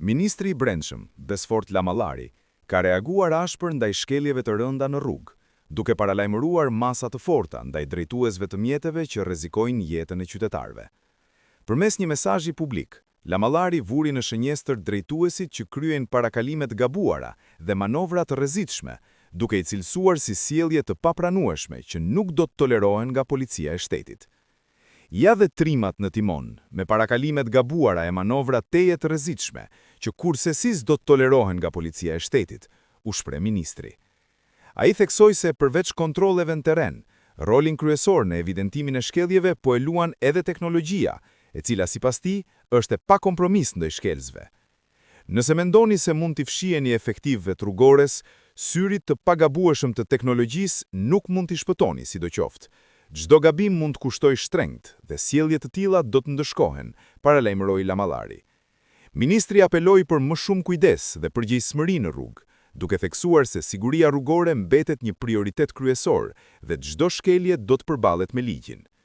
Ministri i Brendshëm, Desfort Lamallari, ka reaguar ashpër ndaj shkeljeve të rënda në rrugë, duke paralajmëruar masa të forta ndaj drejtuesve të mjeteve që rrezikojnë jetën e qytetarëve. Përmes një mesazhi publik, Lamallari vuri në shënjestër drejtuesit që kryejnë parakalimet gabuara dhe manovra të rrezikshme, duke i cilësuar si sjellje të papranueshme që nuk do të tolerohen nga policia e shtetit. Ja dhe trimat në timon, me parakalimet gabuara e manovra teje të rrezikshme, që kursesis do të tolerohen nga policia e shtetit, u shpreh ministri. Ai theksoi se përveç kontrolleve në terren, rolin kryesor në evidentimin e shkeljeve po e luan edhe teknologjia, e cila sipas tij është e pakompromis ndaj shkelësve. Nëse mendoni se mund t'i fshiheni efektivëve rrugores, syrit të pagabueshëm të teknologjisë nuk mund t'i shpëtoni sidoqoftë. Çdo gabim mund të kushtoj shtrenjtë dhe sjellje të tilla do të ndëshkohen, paralajmëroi Lamallari. Ministri apeloi për më shumë kujdes dhe përgjegjësi në rrugë, duke theksuar se siguria rrugore mbetet një prioritet kryesor dhe çdo shkelje do të përballet me ligjin.